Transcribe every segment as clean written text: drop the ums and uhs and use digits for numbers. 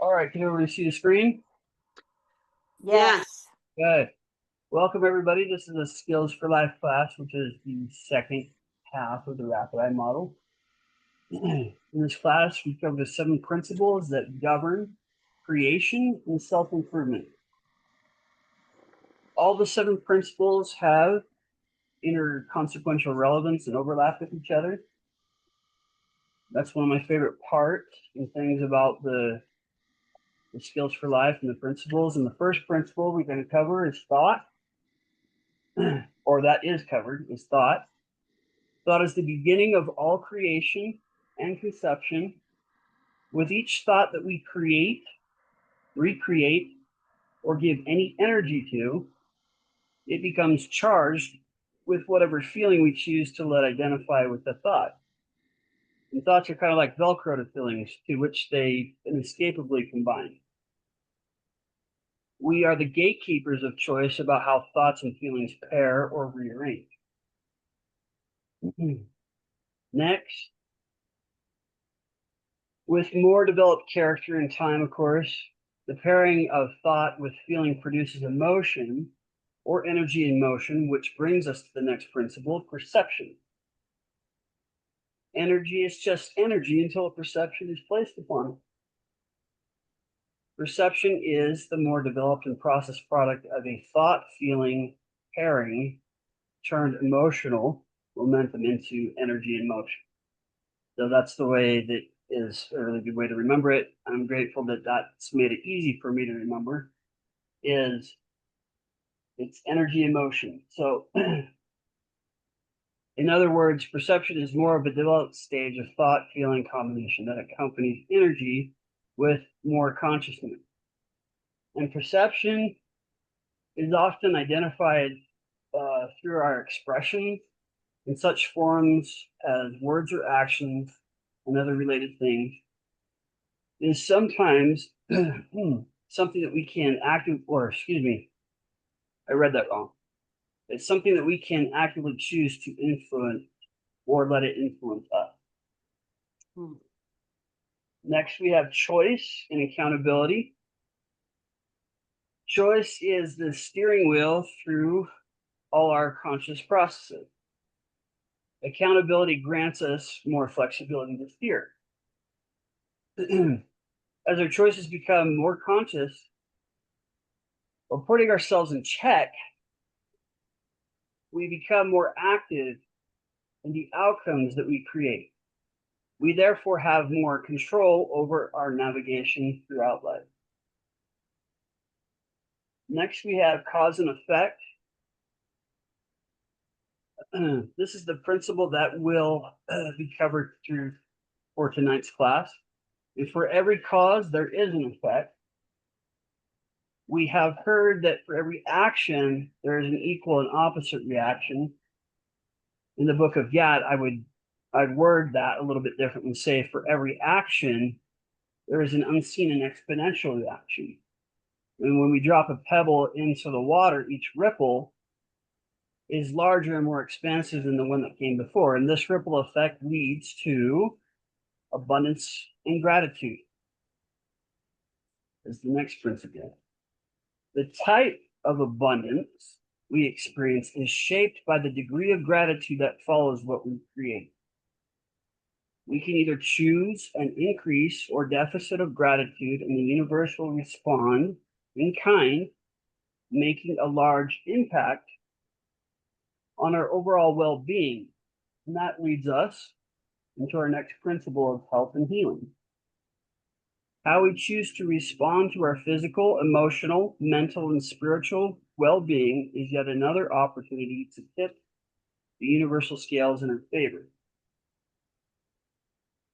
All right, can everybody see the screen? Yes. Good. Welcome, everybody. This is a Skills for Life class, which is the second half of the Rapid Eye model. In this class, we cover the 7 principles that govern creation and self-improvement. All the 7 principles have interconsequential relevance and overlap with each other. That's one of my favorite parts and things about the Skills for Life and the principles. And the first principle we're going to cover is thought. Or that is covered, is thought. Thought is the beginning of all creation and conception. With each thought that we create, recreate, or give any energy to, it becomes charged with whatever feeling we choose to let identify with the thought. And thoughts are kind of like Velcro to feelings, to which they inescapably combine. We are the gatekeepers of choice about how thoughts and feelings pair or rearrange. Next, with more developed character and time, of course, the pairing of thought with feeling produces emotion or energy in motion, which brings us to the next principle, perception. Energy is just energy until a perception is placed upon it. Perception is the more developed and processed product of a thought-feeling pairing turned emotional momentum into energy in motion. So that's the way that is a really good way to remember it. I'm grateful that that's made it easy for me to remember. It's energy in motion. So in other words, perception is more of a developed stage of thought-feeling combination that accompanies energy with more consciousness. And perception is often identified through our expression in such forms as words or actions and other related things. It is sometimes something that we can I read that wrong. It's something that we can actively choose to influence or let it influence us. Next, we have choice and accountability. Choice is the steering wheel through all our conscious processes. Accountability grants us more flexibility to steer. As our choices become more conscious, or putting ourselves in check, we become more active in the outcomes that we create. We therefore have more control over our navigation throughout life. Next, we have cause and effect. This is the principle that will be covered for tonight's class. And for every cause, there is an effect. We have heard that for every action, there is an equal and opposite reaction. In the book of Yad, I'd word that a little bit different and say for every action, there is an unseen and exponential reaction. And when we drop a pebble into the water, each ripple is larger and more expansive than the one that came before. And this ripple effect leads to abundance and gratitude. Is the next principle. The type of abundance we experience is shaped by the degree of gratitude that follows what we create. We can either choose an increase or deficit of gratitude, and the universe will respond in kind, making a large impact on our overall well-being. And that leads us into our next principle of health and healing. How we choose to respond to our physical, emotional, mental, and spiritual well-being is yet another opportunity to tip the universal scales in our favor.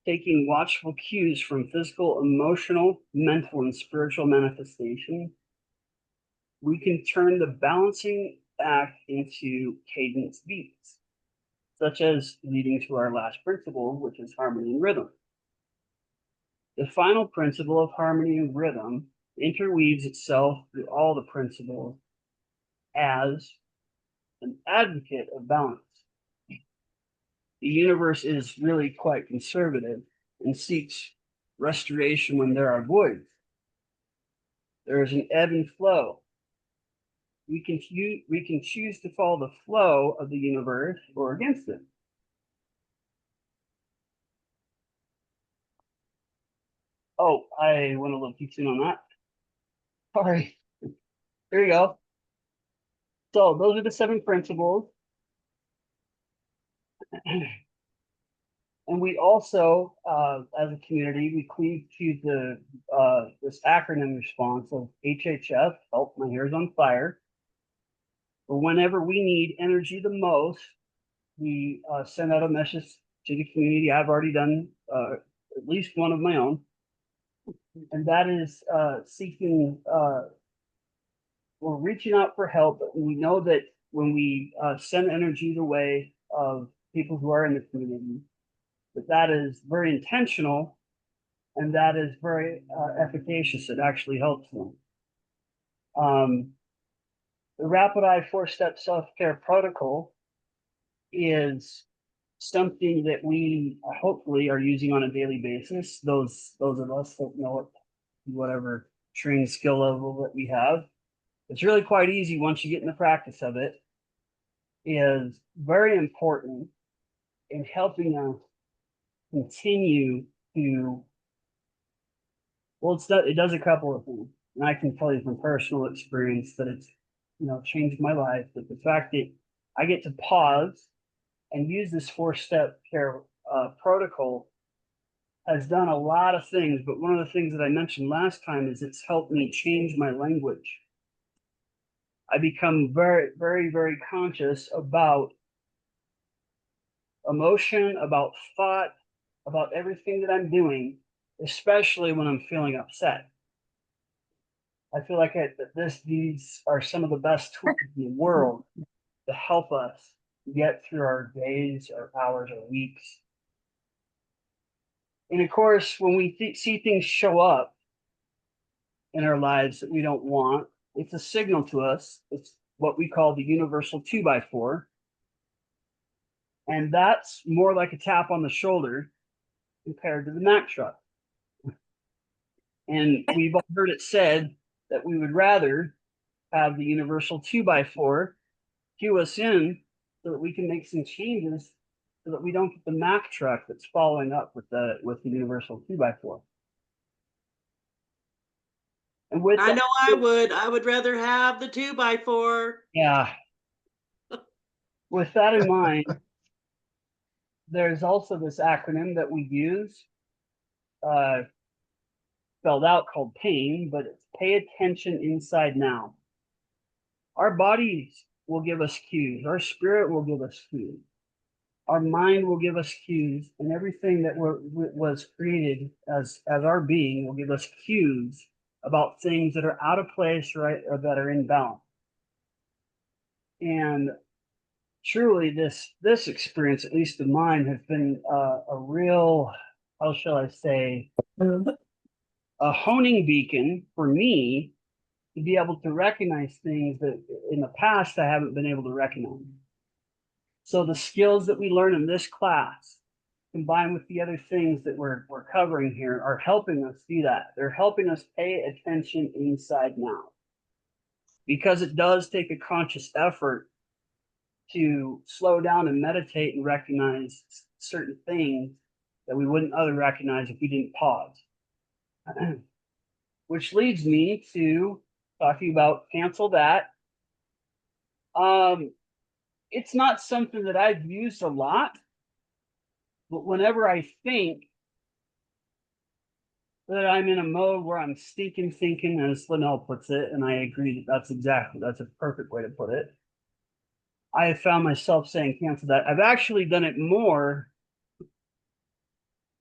Taking watchful cues from physical, emotional, mental, and spiritual manifestation, we can turn the balancing act into cadence beats, such as leading to our last principle, which is harmony and rhythm. The final principle of harmony and rhythm interweaves itself through all the principles as an advocate of balance. The universe is really quite conservative and seeks restoration when there are voids. There is an ebb and flow. We can choose to follow the flow of the universe or against it. Oh, I went a little too soon on that. Sorry. There you go. So those are the 7 principles. And we also, as a community, we cleave to this acronym response of HHF, help, my hair's on fire. But whenever we need energy the most, we send out a message to the community. I've already done at least one of my own, and that is seeking or reaching out for help. And we know that when we send energy the way of people who are in the community, that is very intentional and that is very efficacious. It actually helps them. The Rapid Eye 4-step self-care protocol is something that we hopefully are using on a daily basis. Those of us that know it, whatever training skill level that we have, it's really quite easy once you get in the practice of it. Is very important in helping us continue to. Well, it does a couple of things, and I can tell you from personal experience that it's changed my life. But the fact that I get to pause and use this 4-step care protocol has done a lot of things. But one of the things that I mentioned last time is it's helped me change my language. I become very, very, very conscious about emotion, about thought, about everything that I'm doing, especially when I'm feeling upset. I feel like these are some of the best tools in the world to help us get through our days, our hours, our weeks. And of course, when we see things show up in our lives that we don't want, it's a signal to us. It's what we call the universal 2x4. And that's more like a tap on the shoulder compared to the Mack truck. And we've all heard it said that we would rather have the universal 2x4 cue us in so that we can make some changes so that we don't get the Mack truck that's following up with the universal 2x4. And with I know I would rather have the 2x4. Yeah. With that in mind, there's also this acronym that we use, spelled out, called PAIN, but it's pay attention inside now. Our bodies will give us cues. Our spirit will give us cues. Our mind will give us cues, and everything that was created as our being will give us cues about things that are out of place, right, or that are in balance. And truly, this experience, at least of mine, has been a real, how shall I say, a honing beacon for me to be able to recognize things that in the past I haven't been able to recognize. So the skills that we learn in this class, combined with the other things that we're covering here, are helping us do that. They're helping us pay attention inside now. Because it does take a conscious effort to slow down and meditate and recognize certain things that we wouldn't otherwise recognize if we didn't pause. Which leads me to talking about cancel that. It's not something that I've used a lot, but whenever I think that I'm in a mode where I'm stinking thinking, as Linnell puts it, and I agree that's a perfect way to put it. I have found myself saying cancel that. I've actually done it more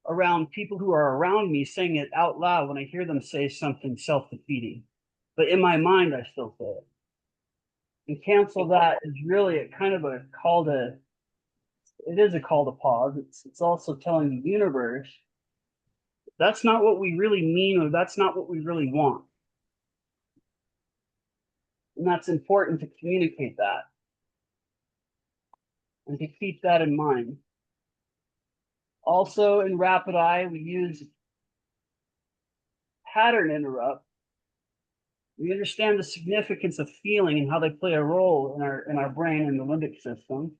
around people who are around me, saying it out loud when I hear them say something self-defeating. But in my mind, I still say it. And cancel that is really a kind of a call to, it is a call to pause. It's also telling the universe that's not what we really mean, or that's not what we really want. And that's important to communicate that and to keep that in mind. Also, in Rapid Eye, we use pattern interrupt We understand the significance of feeling and how they play a role in our brain and the limbic system.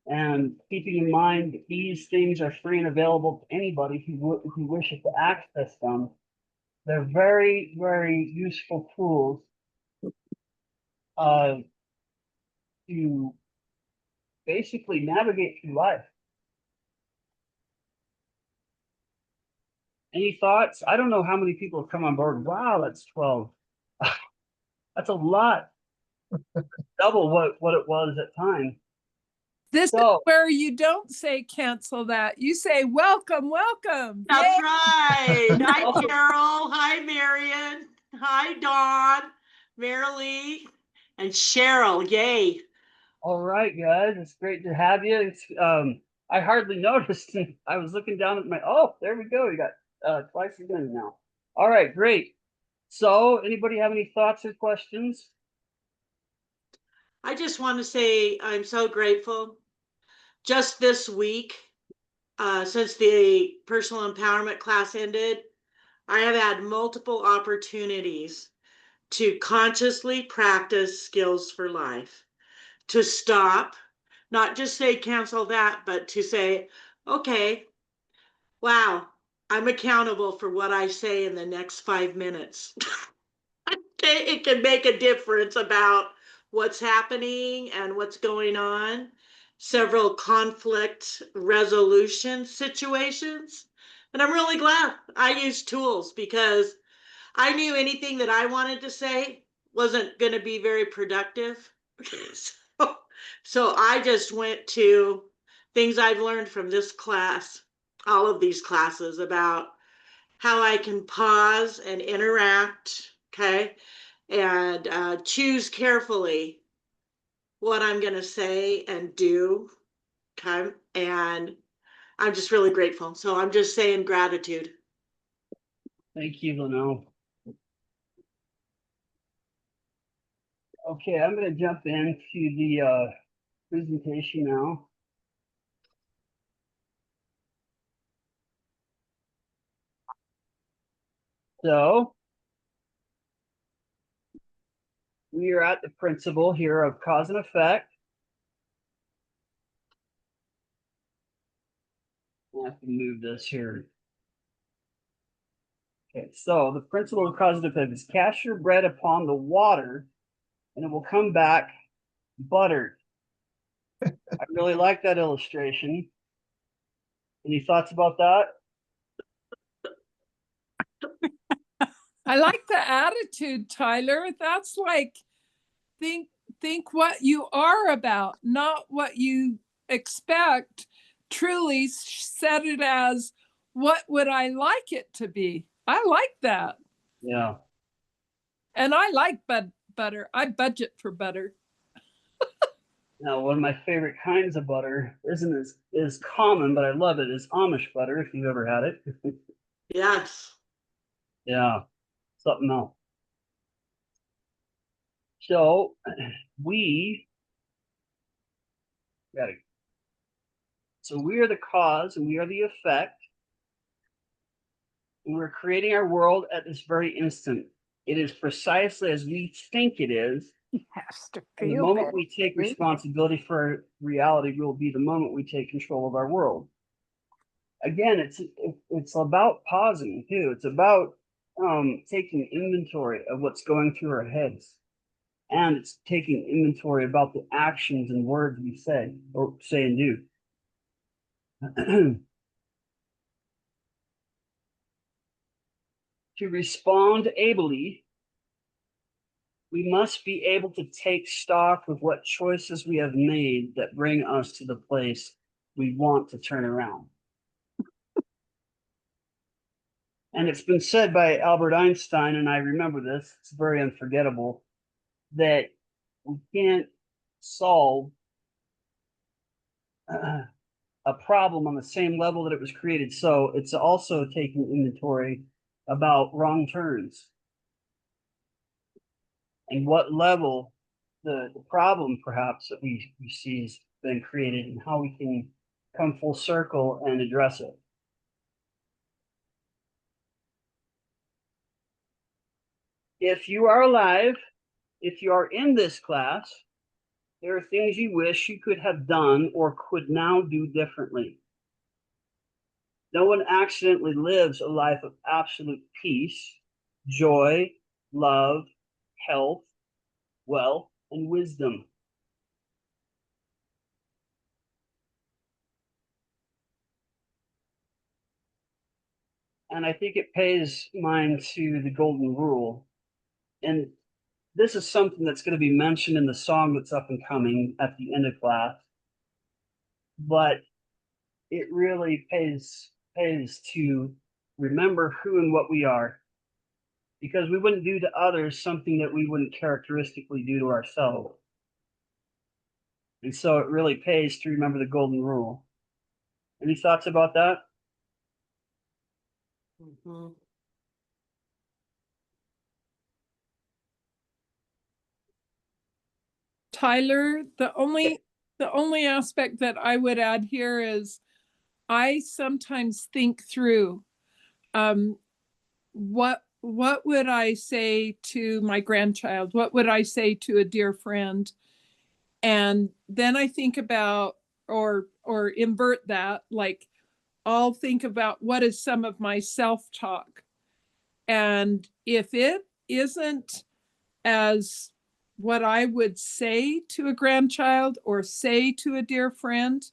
And keeping in mind that these things are free and available to anybody who wishes to access them, they're very, very useful tools to basically navigate through life. Any thoughts? I don't know how many people have come on board. Wow, that's 12. That's a lot. Double what it was at time. This is where you don't say cancel that. You say welcome, welcome. That's right. Hi, Carol. Hi, Marion. Hi, Dawn, Marilee, and Cheryl. Yay. All right, guys. It's great to have you. It's I hardly noticed. I was looking down at my there we go. We got twice again now. All right, great. So anybody have any thoughts or questions? I just want to say I'm so grateful. Just this week, since the personal empowerment class ended, I have had multiple opportunities to consciously practice skills for life, to stop, not just say cancel that, but to say, okay, wow, I'm accountable for what I say in the next 5 minutes. It can make a difference about what's happening and what's going on. Several conflict resolution situations. And I'm really glad I used tools because I knew anything that I wanted to say wasn't going to be very productive. So I just went to things I've learned from this class, all of these classes, about how I can pause and interact, okay, and choose carefully what I'm going to say and do, okay, and I'm just really grateful. So I'm just saying gratitude. Thank you, Leno. Okay, I'm going to jump into the presentation now. So we are at the principle here of cause and effect. I have to move this here. Okay, so the principle of cause and effect is cast your bread upon the water and it will come back buttered. I really like that illustration. Any thoughts about that? I like the attitude, Tyler. That's like think what you are about, not what you expect. Truly set it as, what would I like it to be? I like that. Yeah. And I like butter. I budget for butter. Now, one of my favorite kinds of butter isn't as common, but I love it, is Amish butter, if you've ever had it. Yes. Yeah, something else. So we got it. So we are the cause and we are the effect. And we're creating our world at this very instant. It is precisely as we think it is. Has to and the moment we take responsibility for our reality will be the moment we take control of our world. Again, it's about pausing too. It's about taking inventory of what's going through our heads. And it's taking inventory about the actions and words we say and do. To respond ably, we must be able to take stock of what choices we have made that bring us to the place we want to turn around. And it's been said by Albert Einstein, and I remember this, it's very unforgettable, that we can't solve a problem on the same level that it was created. So it's also taking inventory about wrong turns and what level the problem perhaps that we see has been created and how we can come full circle and address it. If you are alive, if you are in this class, there are things you wish you could have done or could now do differently. No one accidentally lives a life of absolute peace, joy, love, health, wealth, and wisdom. And I think it pays mind to the golden rule. And this is something that's going to be mentioned in the song that's up and coming at the end of class. But it really pays to remember who and what we are, because we wouldn't do to others something that we wouldn't characteristically do to ourselves. And so it really pays to remember the golden rule. Any thoughts about that? Mhm. Tyler, the only aspect that I would add here is I sometimes think through what would I say to my grandchild? What would I say to a dear friend? And then I think about or invert that, like I'll think about what is some of my self-talk. And if it isn't as what I would say to a grandchild or say to a dear friend,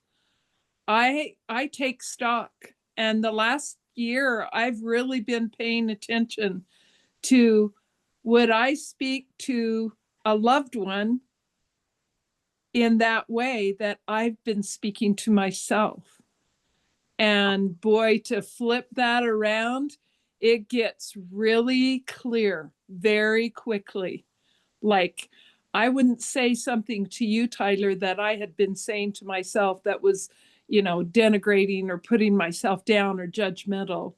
I take stock. And the last year I've really been paying attention to, would I speak to a loved one in that way that I've been speaking to myself? And boy, to flip that around, it gets really clear very quickly. Like, I wouldn't say something to you, Tyler, that I had been saying to myself that was, denigrating or putting myself down or judgmental.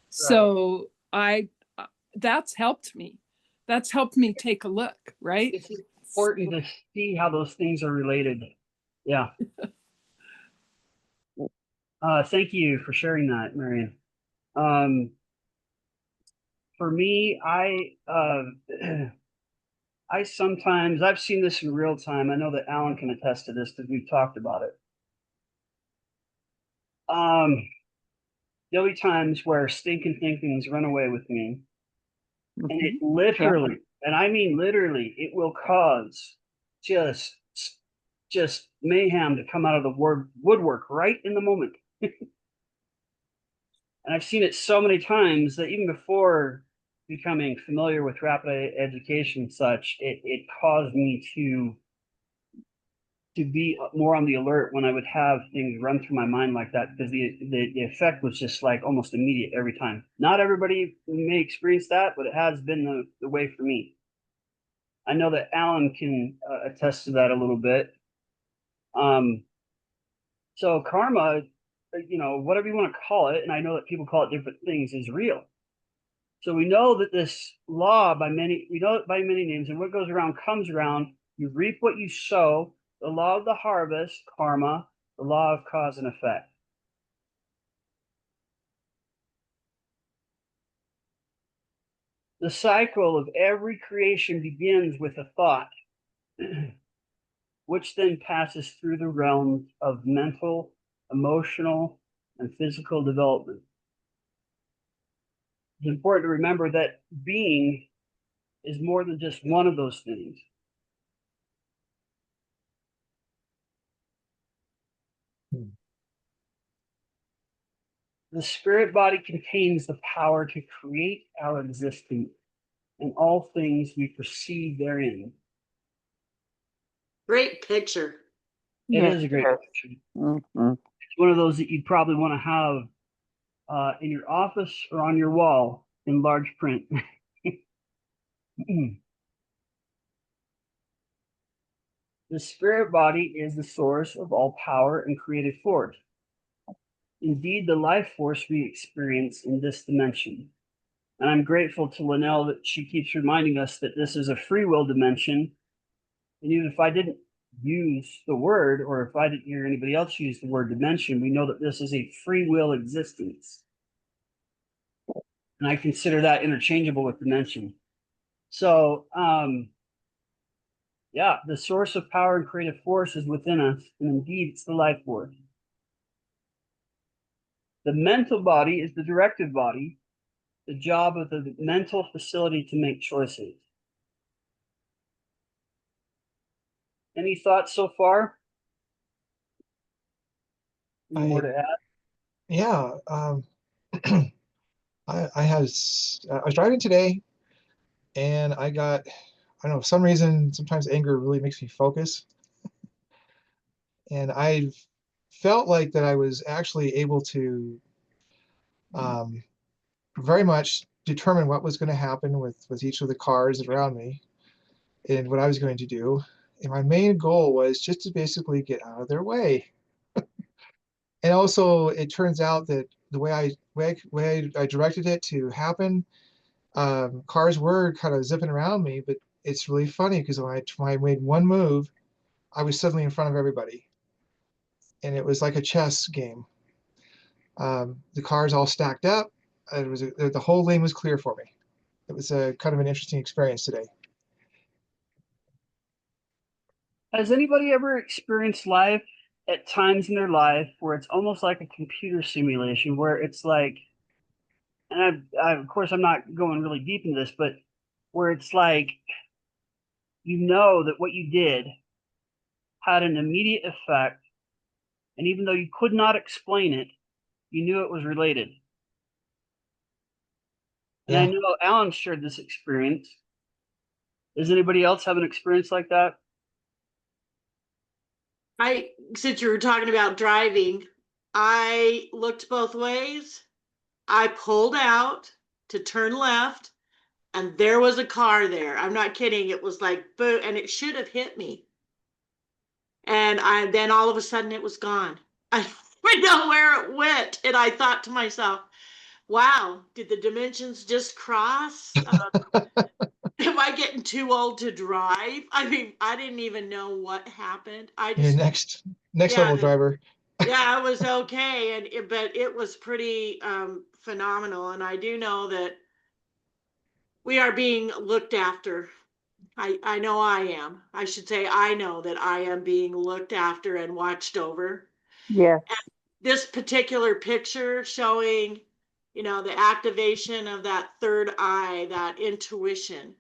So that's helped me. That's helped me take a look, right? It's important to see how those things are related. Yeah. Thank you for sharing that, Marion. For me, I sometimes, I've seen this in real time. I know that Alan can attest to this because we've talked about it. There'll be times where stinking thinkings run away with me, and it literally, and I mean literally, it will cause just mayhem to come out of the woodwork right in the moment. And I've seen it so many times that even before becoming familiar with rapid education and such, it caused me to be more on the alert when I would have things run through my mind like that, because the effect was just like almost immediate every time. Not everybody may experience that, but it has been the way for me. I know that Alan can attest to that a little bit. So karma, whatever you want to call it, and I know that people call it different things, is real. So we know that this law we know it by many names, and what goes around comes around. You reap what you sow. The law of the harvest, karma, the law of cause and effect. The cycle of every creation begins with a thought, which then passes through the realms of mental, emotional, and physical development. It's important to remember that being is more than just one of those things. The spirit body contains the power to create our existence and all things we perceive therein. Great picture. It is a great picture. It's one of those that you'd probably want to have in your office or on your wall in large print. The spirit body is the source of all power and creative force. Indeed, the life force we experience in this dimension. And I'm grateful to Linnell that she keeps reminding us that this is a free will dimension. And even if I didn't use the word, or if I didn't hear anybody else use the word dimension, we know that this is a free will existence. And I consider that interchangeable with dimension. So, yeah, the source of power and creative force is within us, and indeed, it's the life force. The mental body is the directive body, the job of the mental facility to make choices. Any thoughts so far? Any more to add? Yeah, I was driving today, and I got, I don't know, for some reason, sometimes anger really makes me focus. And I felt like that I was actually able to very much determine what was going to happen with each of the cars around me and what I was going to do. And my main goal was just to basically get out of their way. And also, it turns out that the way I directed it to happen, cars were kind of zipping around me, but it's really funny because when I made one move, I was suddenly in front of everybody, and it was like a chess game. The cars all stacked up. The whole lane was clear for me. It was a kind of an interesting experience today. Has anybody ever experienced life at times in their life where it's almost like a computer simulation, where it's like, and of course, I'm not going really deep into this, but where it's like, you know that what you did had an immediate effect, and even though you could not explain it, you knew it was related. And I know Alan shared this experience. Does anybody else have an experience like that? Since you were talking about driving, I looked both ways. I pulled out to turn left, and there was a car there. I'm not kidding. It was like, boo, and it should have hit me. And then all of a sudden it was gone. I don't know where it went. And I thought to myself, wow, did the dimensions just cross? Am I getting too old to drive? I mean, I didn't even know what happened. Your next Yeah, level driver. yeah, it was okay, but it was pretty phenomenal. And I do know that we are being looked after. I know I am. I should say I know that I am being looked after and watched over. Yes. And this particular picture showing, the activation of that third eye, that intuition,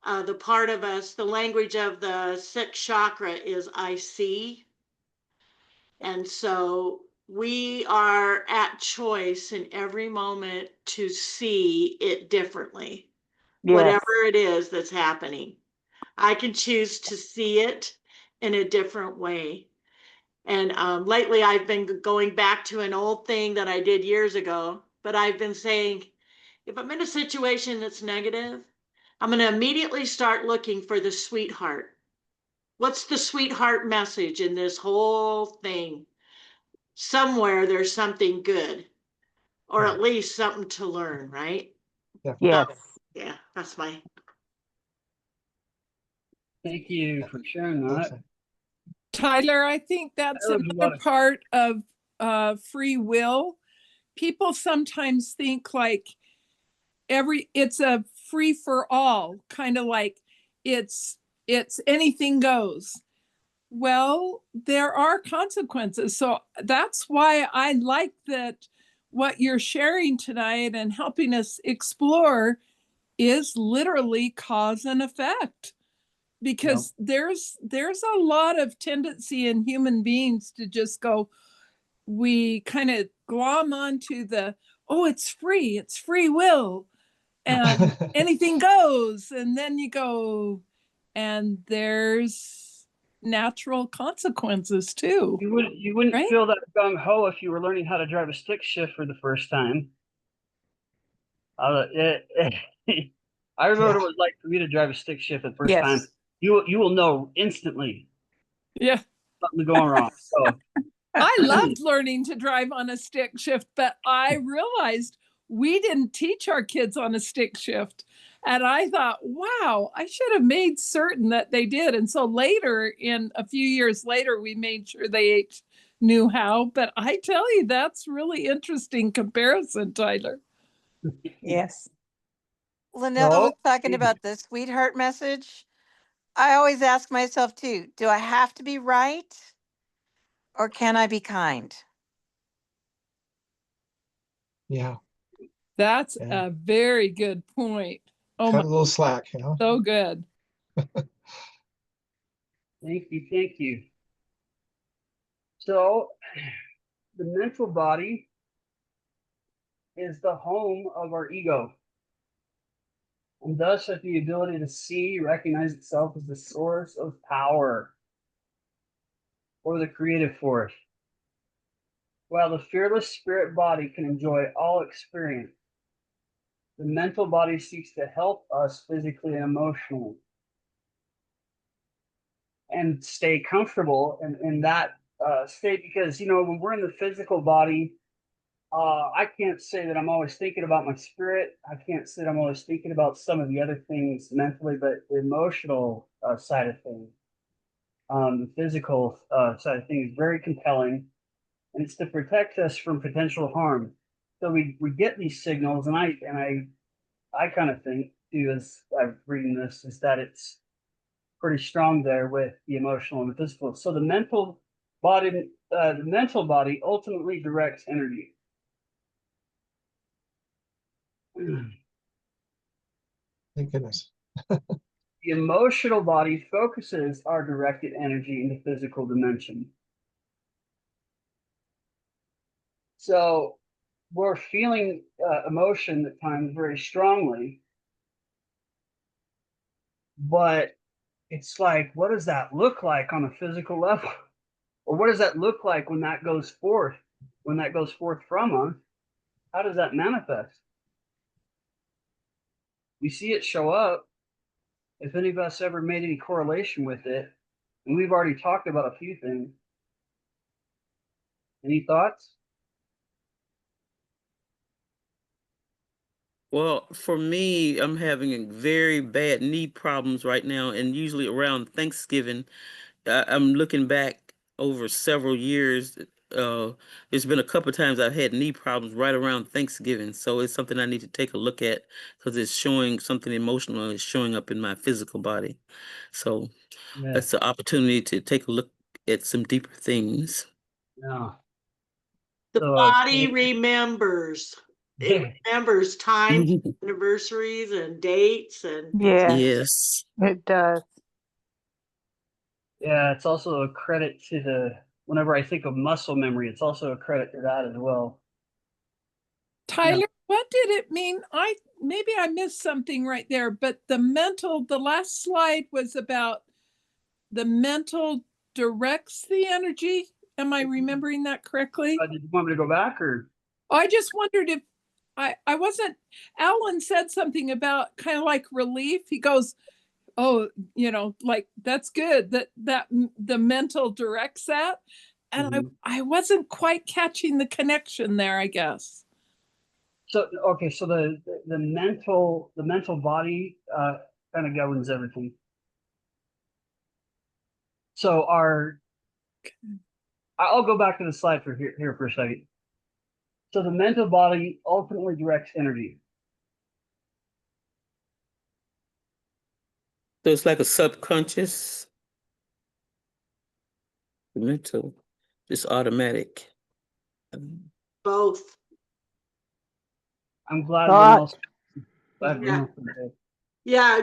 the part of us, the language of the sixth chakra is I see. And so we are at choice in every moment to see it differently, Yes. whatever it is that's happening. I can choose to see it in a different way. And lately I've been going back to an old thing that I did years ago, but I've been saying, if I'm in a situation that's negative, I'm going to immediately start looking for the sweetheart. What's the sweetheart message in this whole thing? Somewhere there's something good, or at least something to learn, right? Yes. Yeah, that's my. Thank you for sharing that. Tyler, I think that's another part of free will. People sometimes think like it's a free for all, kind of like it's anything goes. Well, there are consequences. So that's why I like that what you're sharing tonight and helping us explore is literally cause and effect. Because there's a lot of tendency in human beings to just go, we kind of glom onto it's free will, and anything goes. And then you go, and there's natural consequences too. You wouldn't right? feel that gung-ho if you were learning how to drive a stick shift for the first time. I remember what it was like for me to drive a stick shift the first time. You will know instantly. Yeah. Something's going wrong. So I loved learning to drive on a stick shift, but I realized we didn't teach our kids on a stick shift. And I thought, wow, I should have made certain that they did. And so later, a few years later, we made sure they knew how. But I tell you, that's really interesting comparison, Tyler. Yes. Lynette was So, talking about the sweetheart message. I always ask myself too, do I have to be right or can I be kind? Yeah. That's Yeah. a very good point. Oh Cut my, a little slack, you know? so good. thank you, thank you. So, the mental body is the home of our ego, and thus has the ability to see, recognize itself as the source of power or the creative force. While the fearless spirit body can enjoy all experience, the mental body seeks to help us physically and emotionally and stay comfortable in that state because, when we're in the physical body, I can't say that I'm always thinking about my spirit. I can't say that I'm always thinking about some of the other things mentally, but the emotional side of things, the physical side of things is very compelling, and it's to protect us from potential harm. So we get these signals, and I kind of think too, as I'm reading this, is that it's pretty strong there with the emotional and the physical. So the mental body ultimately directs energy. Thank goodness. The emotional body focuses our directed energy in the physical dimension. So we're feeling emotion at times very strongly, but it's like, what does that look like on a physical level? Or what does that look like when that goes forth? When that goes forth from us, how does that manifest? We see it show up. If any of us ever made any correlation with it, and we've already talked about a few things. Any thoughts? Well, for me, I'm having very bad knee problems right now, and usually around Thanksgiving, I'm looking back over several years. Uh, there's been a couple of times I've had knee problems right around Thanksgiving, so it's something I need to take a look at because it's showing something emotional is showing up in my physical body. So Yeah. that's the opportunity to take a look at some deeper things. No. The So, body remembers. It yeah, remembers times, anniversaries, and dates, and Yes, Yes. it does. it's also a credit to whenever I think of muscle memory, it's also a credit to that as well. Tyler, what did it mean? Maybe I missed something right there, but the last slide was about the mental directs the energy. Am I remembering that correctly? Did you want me to go back or? I just wondered if I wasn't, Alan said something about kind of like relief. He goes, oh, like that's good that the mental directs that. And I wasn't quite catching the connection there, I guess. So okay, so the mental body kind of governs everything. So I'll go back to the slide for here for a second. So the mental body ultimately directs energy. So it's like a subconscious, mental, just automatic. both. I'm glad Thought. Yeah. Yeah,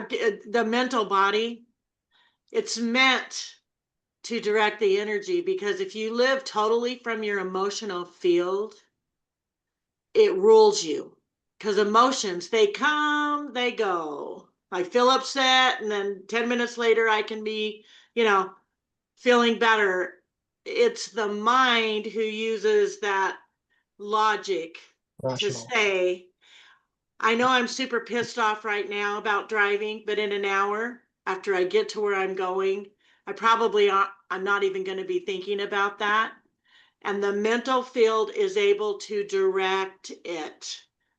the mental body, it's meant to direct the energy, because if you live totally from your emotional field, it rules you. Because emotions, they come, they go. I feel upset, and then 10 minutes later, I can be, feeling better. It's the mind who uses that logic to Rational. say, I know I'm super pissed off right now about driving, but in an hour after I get to where I'm going, I'm not even going to be thinking about that. And the mental field is able to direct it.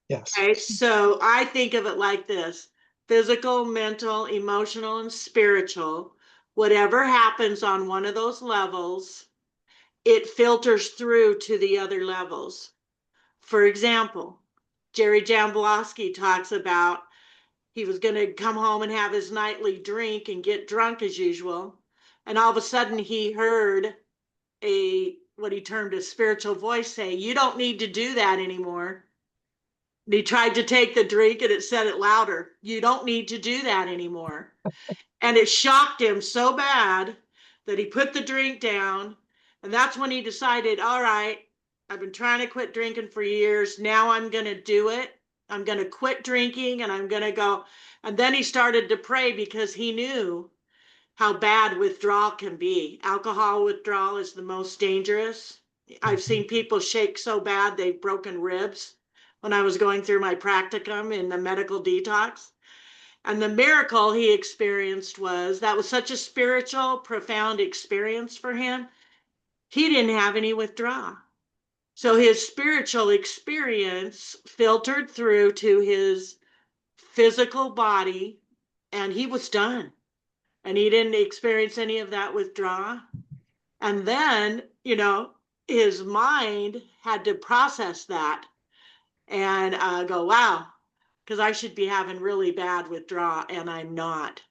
Yes. Okay, so I think of it like this: physical, mental, emotional, and spiritual. Whatever happens on one of those levels, it filters through to the other levels. For example, Jerry Jamblowski talks about He was going to come home and have his nightly drink and get drunk as usual. And all of a sudden he heard what he termed a spiritual voice say, "You don't need to do that anymore." And he tried to take the drink and it said it louder. "You don't need to do that anymore." And it shocked him so bad that he put the drink down. And that's when he decided, all right, I've been trying to quit drinking for years. Now I'm going to do it. I'm going to quit drinking and I'm going to go. And then he started to pray because he knew how bad withdrawal can be. Alcohol withdrawal is the most dangerous. I've seen people shake so bad they've broken ribs when I was going through my practicum in the medical detox. And the miracle he experienced was such a spiritual, profound experience for him. He didn't have any withdrawal. So his spiritual experience filtered through to his physical body, and he was done. And he didn't experience any of that withdrawal. And then, his mind had to process that and go, wow, because I should be having really bad withdrawal, and I'm not.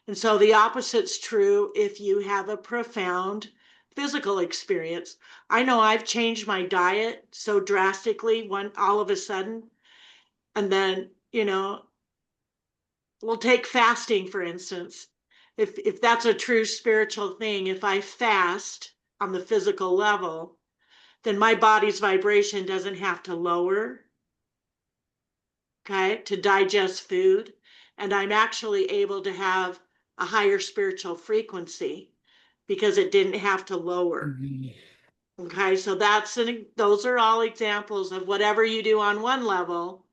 And so the opposite's true if you have a profound physical experience. I know I've changed my diet so drastically all of a sudden. And then, we'll take fasting, for instance. If that's a true spiritual thing, if I fast on the physical level, then my body's vibration doesn't have to lower, okay, to digest food. And I'm actually able to have a higher spiritual frequency because it didn't have to lower. Okay, so those are all examples of whatever you do on one level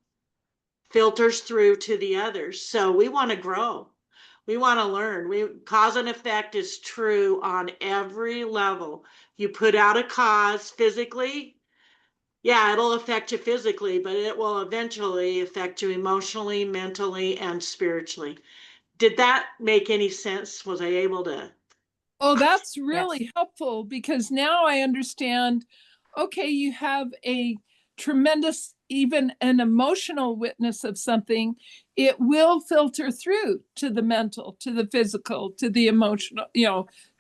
filters through to the others. So we want to grow. We want to learn. Cause and effect is true on every level. You put out a cause physically, yeah, it'll affect you physically, but it will eventually affect you emotionally, mentally, and spiritually. Did that make any sense? Was I able to? Oh, that's Yes. really helpful because now I understand. Okay, you have a tremendous, even an emotional witness of something, it will filter through to the mental, to the physical, to the emotional,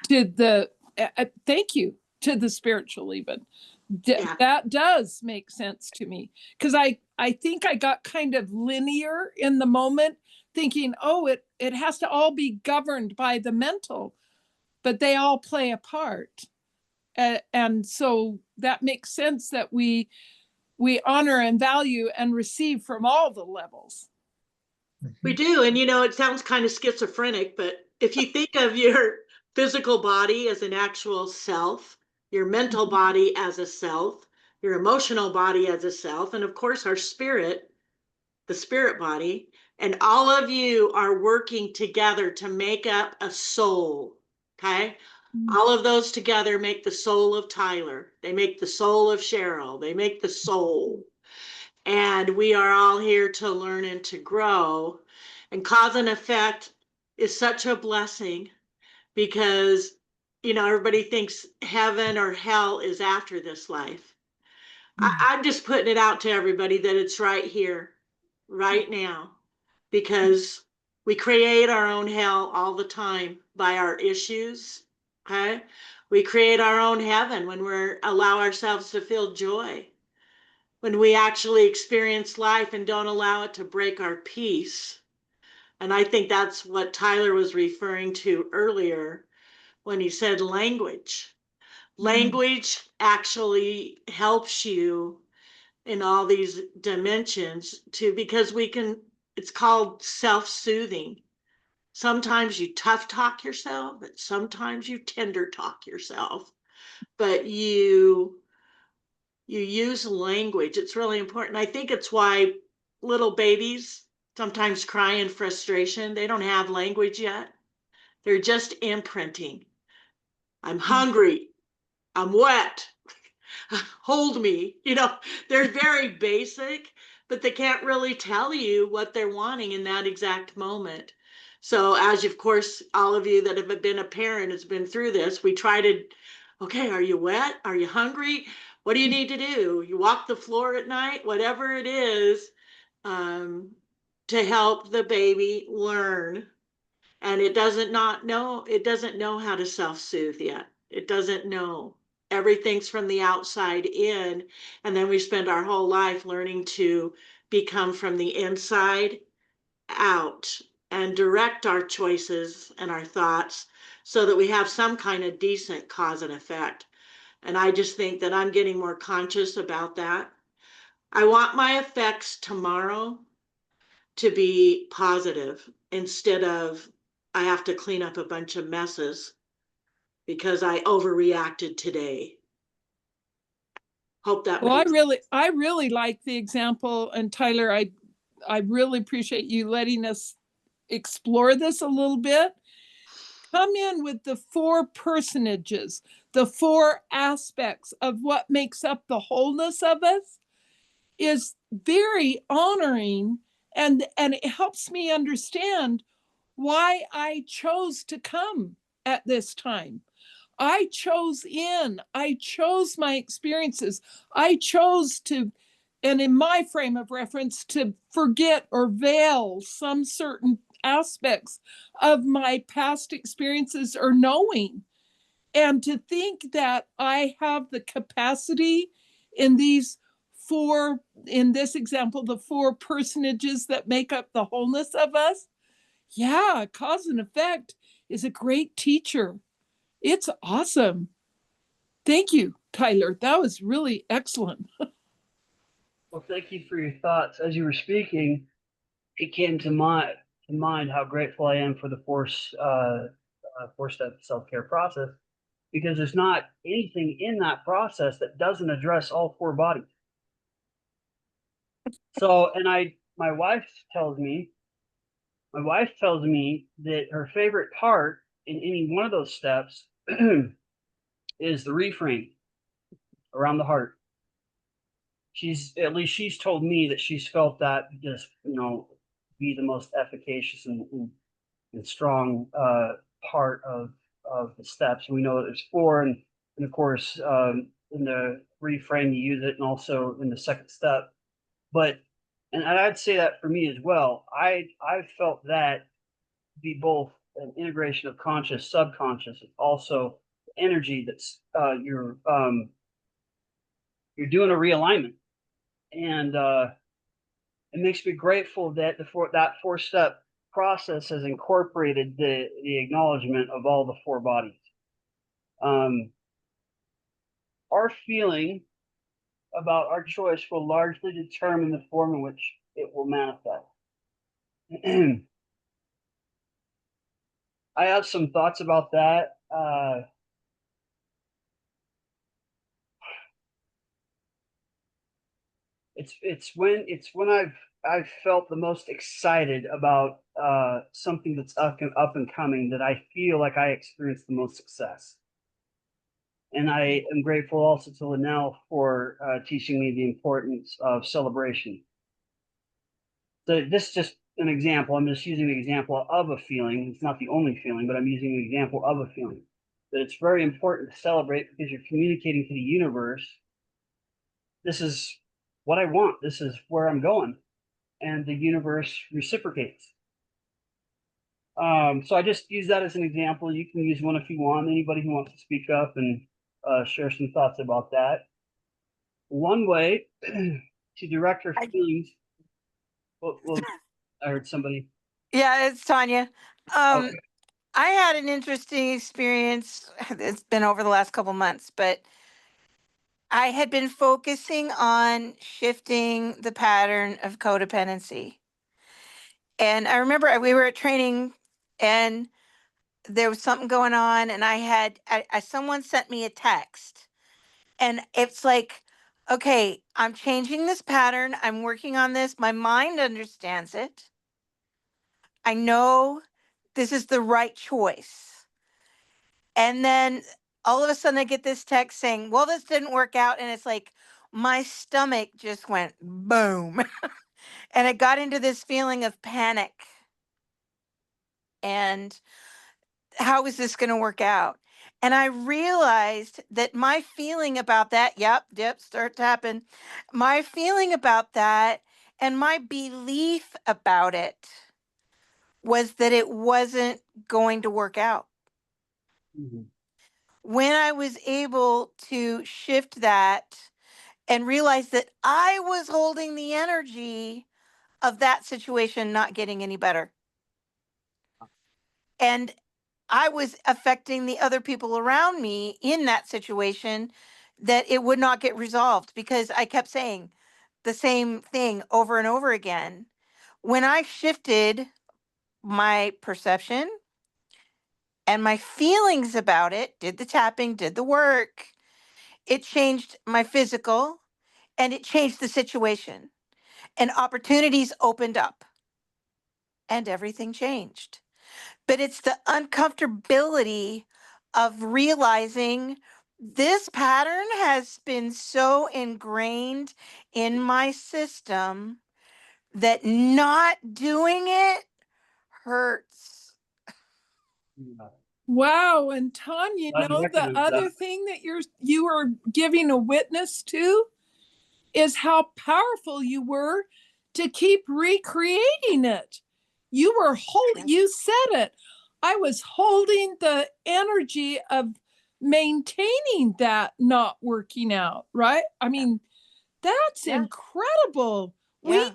to the, thank you, to the spiritual even. Yeah. That does make sense to me because I think I got kind of linear in the moment thinking, oh, it has to all be governed by the mental, but they all play a part. And so that makes sense that we honor and value and receive from all the levels. We do. And, it sounds kind of schizophrenic, but if you think of your physical body as an actual self, your mental body as a self, your emotional body as a self, and of course, our spirit, the spirit body, and all of you are working together to make up a soul. Okay. All of those together make the soul of Tyler. They make the soul of Cheryl. They make the soul. And we are all here to learn and to grow. And cause and effect is such a blessing because, everybody thinks heaven or hell is after this life. I'm just putting it out to everybody that it's right here, right now, because we create our own hell all the time by our issues. Okay. We create our own heaven when we allow ourselves to feel joy, when we actually experience life and don't allow it to break our peace. And I think that's what Tyler was referring to earlier when he said language. Language actually helps you in all these dimensions because it's called self-soothing. Sometimes you tough talk yourself, but sometimes you tender talk yourself. But you use language. It's really important. I think it's why little babies sometimes cry in frustration. They don't have language yet. They're just imprinting. I'm hungry. I'm wet. Hold me. They're very basic, but they can't really tell you what they're wanting in that exact moment. So as of course, all of you that have been a parent has been through this, we try to, okay, are you wet? Are you hungry? What do you need to do? You walk the floor at night, whatever it is. to help the baby learn. And it doesn't know how to self-soothe yet. It doesn't know. Everything's from the outside in. And then we spend our whole life learning to become from the inside out and direct our choices and our thoughts so that we have some kind of decent cause and effect. And I just think that I'm getting more conscious about that. I want my effects tomorrow to be positive instead of I have to clean up a bunch of messes because I overreacted today. Hope that Well, makes I really like the example, and Tyler, I really appreciate you letting us explore this a little bit. Come in with the 4 personages, the 4 aspects of what makes up the wholeness of us is very honoring, and it helps me understand why I chose to come at this time. I chose my experiences. I chose to, and in my frame of reference, to forget or veil some certain aspects of my past experiences or knowing. And to think that I have the capacity in these 4, in this example, the 4 personages that make up the wholeness of us. Yeah, cause and effect is a great teacher. It's awesome. Thank you, Tyler. That was really excellent. Well, thank you for your thoughts. As you were speaking, it came to mind how grateful I am for the 4-step self-care process, because there's not anything in that process that doesn't address all 4 bodies. So, and my wife tells me that her favorite part in any one of those steps is the reframe around the heart. She's told me that she's felt that just, be the most efficacious and strong part of the steps. We know that there's 4, and of course, in the reframe you use it, and also in the second step. But and I'd say that for me as well. I've felt that be both an integration of conscious, subconscious, and also energy that's you're doing a realignment, and it makes me grateful that that 4-step process has incorporated the acknowledgement of all the 4 bodies. Our feeling about our choice will largely determine the form in which it will manifest. I have some thoughts about that. It's when I've felt the most excited about something that's up and coming, that I feel like I experience the most success. And I am grateful also to Linnell for teaching me the importance of celebration. So this is just an example. I'm just using an example of a feeling. It's not the only feeling, but I'm using an example of a feeling. That it's very important to celebrate, because you're communicating to the universe, this is what I want. This is where I'm going. And the universe reciprocates. So I just use that as an example. You can use one if you want. Anybody who wants to speak up and share some thoughts about that. One way to direct our feelings. Well, I heard somebody. Yeah, it's Tanya. Okay. I had an interesting experience. It's been over the last couple months, but I had been focusing on shifting the pattern of codependency. And I remember we were at training and there was something going on, and someone sent me a text. And it's like, okay, I'm changing this pattern. I'm working on this. My mind understands it. I know this is the right choice. And then all of a sudden I get this text saying, well, this didn't work out. And it's like my stomach just went boom. And I got into this feeling of panic. And how is this going to work out? And I realized that my feeling about that, yep, start tapping. My feeling about that And my belief about it was that it wasn't going to work out. Mhm. When I was able to shift that and realize that I was holding the energy of that situation not getting any better. And I was affecting the other people around me in that situation, that it would not get resolved because I kept saying the same thing over and over again. When I shifted my perception and my feelings about it, did the tapping, did the work, it changed my physical and it changed the situation. And opportunities opened up and everything changed. But it's the uncomfortability of realizing this pattern has been so ingrained in my system that not doing it hurts. Yeah. Wow. And Tanya, Glad you the recognize other that. thing that you are giving a witness to is how powerful you were to keep recreating it. You were holding, you said it. I was holding the energy of maintaining that not working out, right? I mean, that's Yeah. incredible. Yeah.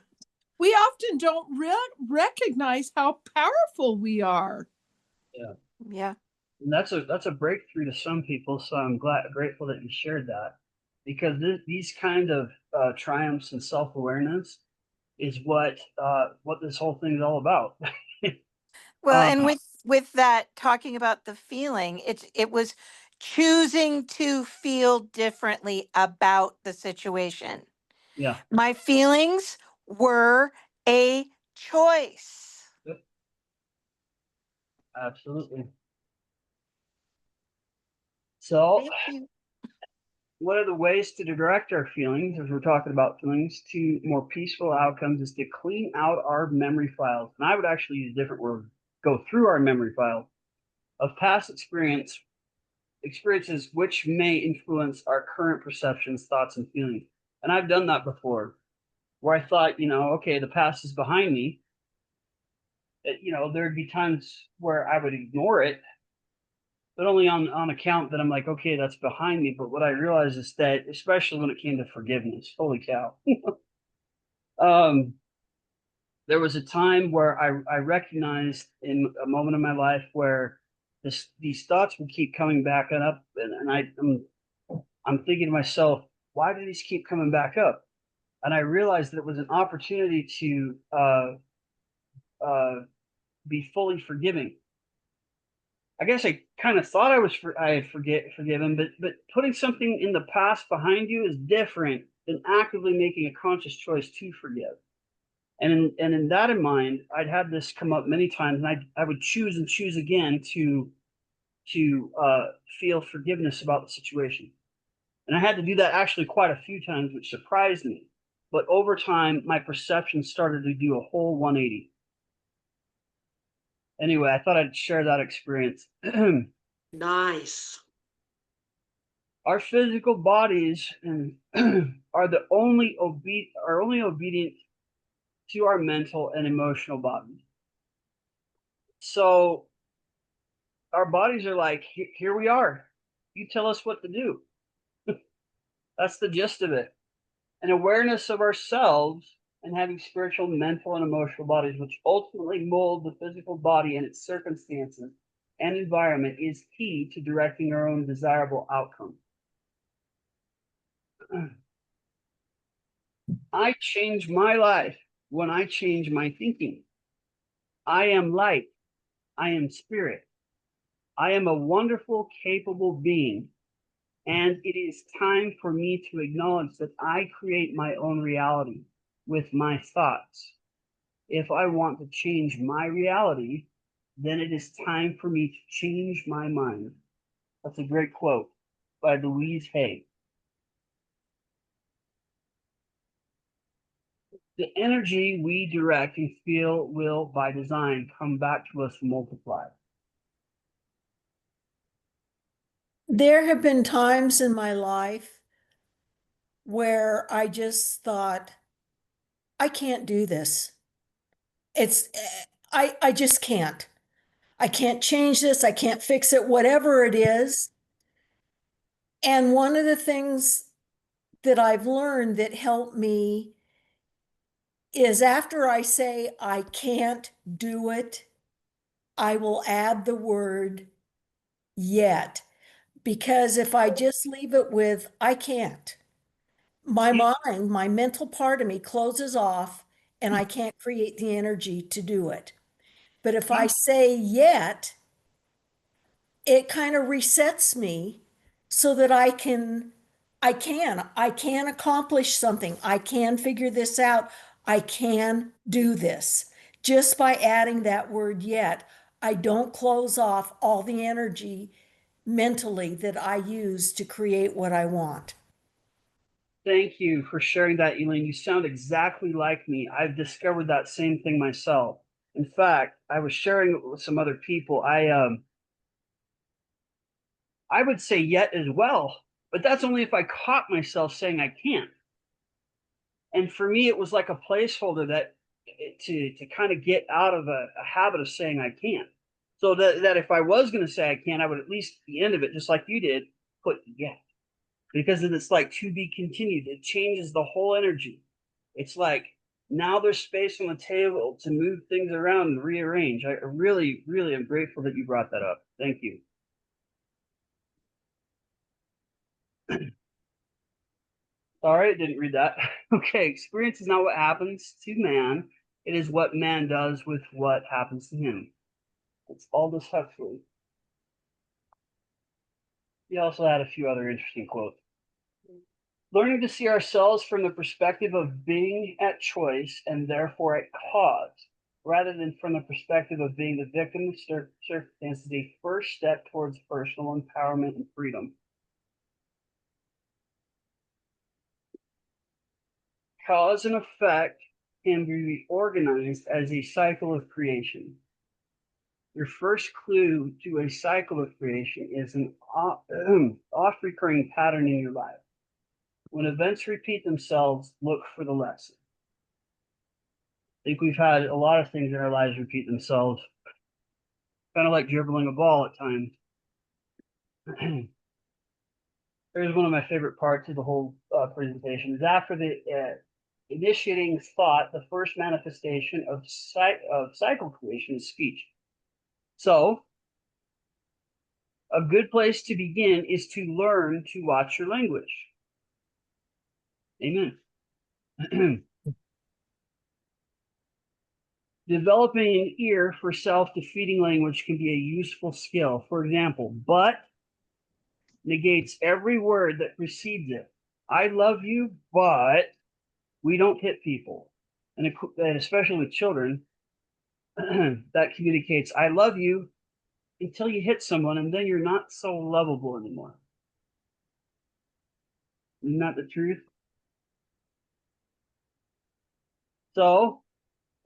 We often don't recognize how powerful we are. Yeah. Yeah. And that's a breakthrough to some people. So I'm grateful that you shared that, because these kind of triumphs and self awareness is what this whole thing is all about. Well, um, and with that, talking about the feeling, it was choosing to feel differently about the situation. yeah, My feelings were a choice. yep, absolutely. So Thank you. one of the ways to direct our feelings, as we're talking about feelings, to more peaceful outcomes is to clean out our memory files. And I would actually use a different word: go through our memory file of past experiences which may influence our current perceptions, thoughts, and feelings. And I've done that before, where I thought, okay, the past is behind me. There'd be times where I would ignore it, but only on account that I'm like, okay, that's behind me. But what I realized is that, especially when it came to forgiveness, holy cow, um, there was a time where I recognized in a moment of my life where these thoughts would keep coming back up, and I'm thinking to myself, why do these keep coming back up? And I realized that it was an opportunity to uh, be fully forgiving. I guess I kind of thought I had forgiven, but putting something in the past behind you is different than actively making a conscious choice to forgive. And in that in mind, I'd had this come up many times, and I would choose and choose again to feel forgiveness about the situation. And I had to do that actually quite a few times, which surprised me. But over time, my perception started to do a whole 180. Anyway, I thought I'd share that experience. Nice. Our physical bodies are only obedient to our mental and emotional bodies. So our bodies are like, here we are. You tell us what to do. That's the gist of it. An awareness of ourselves and having spiritual, mental, and emotional bodies, which ultimately mold the physical body and its circumstances and environment, is key to directing our own desirable outcome. I change my life when I change my thinking. I am light. I am spirit. I am a wonderful, capable being. And it is time for me to acknowledge that I create my own reality with my thoughts. If I want to change my reality, then it is time for me to change my mind. That's a great quote by Louise Hay. The energy we direct and feel will, by design, come back to us multiplied. There have been times in my life where I just thought, I can't do this. I just can't. I can't change this. I can't fix it, whatever it is. And one of the things that I've learned that helped me is after I say I can't do it, I will add the word yet. Because if I just leave it with I can't, my mind, my mental part of me closes off and I can't create the energy to do it. But if I say yet, it kind of resets me so that I can accomplish something. I can figure this out. I can do this. Just by adding that word yet, I don't close off all the energy mentally that I use to create what I want. Thank you for sharing that, Elaine. You sound exactly like me. I've discovered that same thing myself. In fact, I was sharing it with some other people. I would say yet as well, but that's only if I caught myself saying I can't. And for me, it was like a placeholder that to kind of get out of a habit of saying I can't. So that if I was going to say I can't, I would at least at the end of it, just like you did, put yet. Because it's like to be continued. It changes the whole energy. It's like now there's space on the table to move things around and rearrange. I really, really am grateful that you brought that up. Thank you. Sorry, I didn't read that. Okay, experience is not what happens to man. It is what man does with what happens to him. It's Aldous Huxley. He also had a few other interesting quotes. Learning to see ourselves from the perspective of being at choice and therefore at cause, rather than from the perspective of being the victim of circumstance, is a first step towards personal empowerment and freedom. Cause and effect can be organized as a cycle of creation. Your first clue to a cycle of creation is an oft-recurring pattern in your life. When events repeat themselves, look for the lesson. I think we've had a lot of things in our lives repeat themselves, kind of like dribbling a ball at times. Here's one of my favorite parts of the whole presentation. Is after the initiating thought, the first manifestation of cycle creation is speech. So, a good place to begin is to learn to watch your language. Amen. Developing an ear for self-defeating language can be a useful skill. For example, but negates every word that precedes it. I love you, but we don't hit people. And especially with children, that communicates, I love you until you hit someone, and then you're not so lovable anymore. Isn't that the truth? So,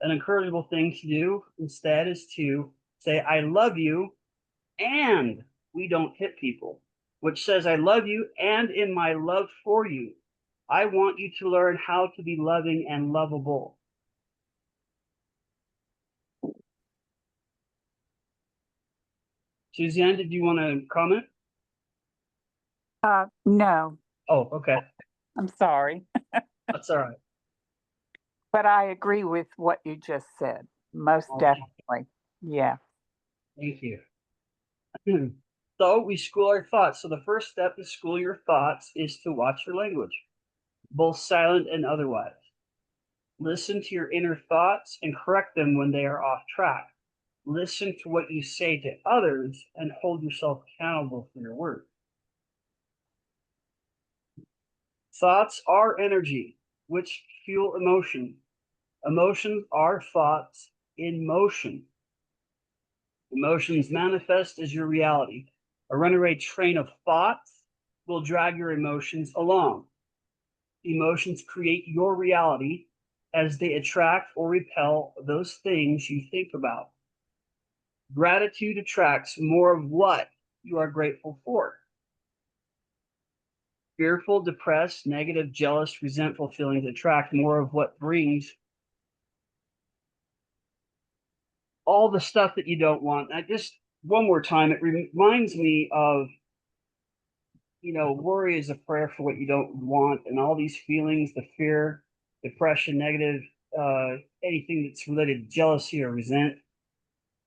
an encourageable thing to do instead is to say, I love you, and we don't hit people, which says, I love you, and in my love for you, I want you to learn how to be loving and lovable. Suzanne, did you want to comment? No, Oh, okay. I'm sorry, That's all right. but I agree with what you just said. Most Okay. definitely. Yeah. Thank you. So we school our thoughts. So the first step to school your thoughts is to watch your language, both silent and otherwise. Listen to your inner thoughts and correct them when they are off track. Listen to what you say to others and hold yourself accountable for your words. Thoughts are energy, which fuel emotion. Emotions are thoughts in motion. Emotions manifest as your reality. A runaway train of thoughts will drag your emotions along. Emotions create your reality as they attract or repel those things you think about. Gratitude attracts more of what you are grateful for. Fearful, depressed, negative, jealous, resentful feelings attract more of what brings all the stuff that you don't want. I just, one more time, it reminds me of, worry is a prayer for what you don't want, and all these feelings, the fear, depression, negative, anything that's related to jealousy or resent,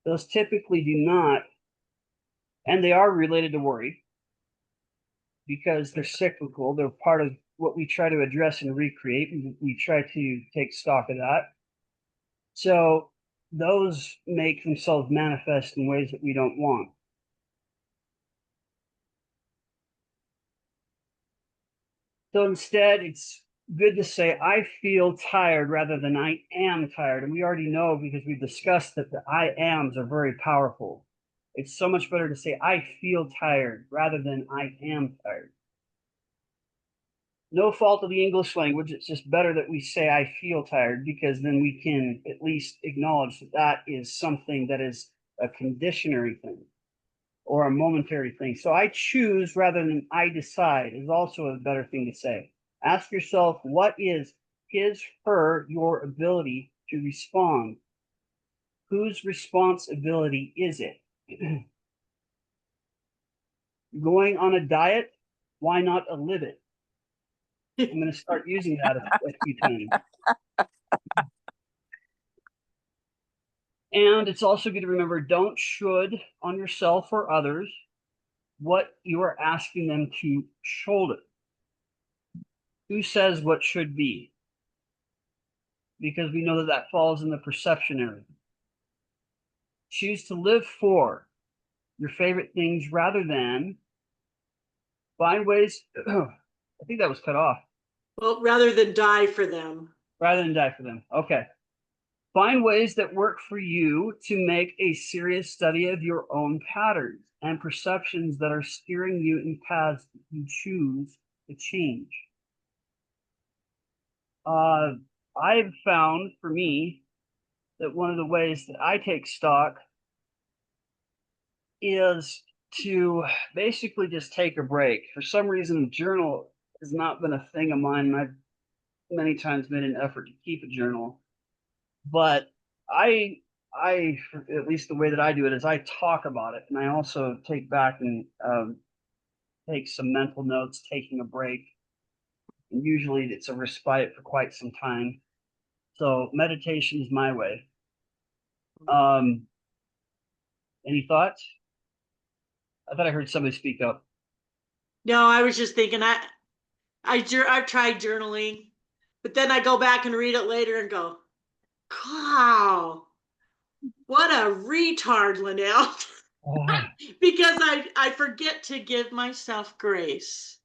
those typically do not, and they are related to worry because they're cyclical. They're part of what we try to address and recreate. We try to take stock of that. So those make themselves manifest in ways that we don't want. So instead, it's good to say, I feel tired rather than I am tired. And we already know, because we discussed, that the I ams are very powerful. It's so much better to say, I feel tired rather than I am tired. No fault of the English language. It's just better that we say, I feel tired, because then we can at least acknowledge that that is something that is a conditionary thing or a momentary thing. So I choose rather than I decide is also a better thing to say. Ask yourself, what is your ability to respond? Whose responsibility is it? Going on a diet, why not a limit? I'm going to start using that a few times. And it's also good to remember, don't should on yourself or others what you are asking them to shoulder. Who says what should be? Because we know that that falls in the perception area. Choose to live for your favorite things rather than find ways. I think that was cut off. Well, rather than die for them. Rather than die for them. Okay. Find ways that work for you to make a serious study of your own patterns and perceptions that are steering you in paths that you choose to change. I've found for me that one of the ways that I take stock is to basically just take a break. For some reason, the journal has not been a thing of mine, and I've many times made an effort to keep a journal. But I, at least the way that I do it is I talk about it, and I also take back and take some mental notes, taking a break. And usually it's a respite for quite some time. So meditation is my way. Any thoughts? I thought I heard somebody speak up. No, I was just thinking I've tried journaling, but then I go back and read it later and go, wow, what a retard, Linnell. Because I forget to give myself grace.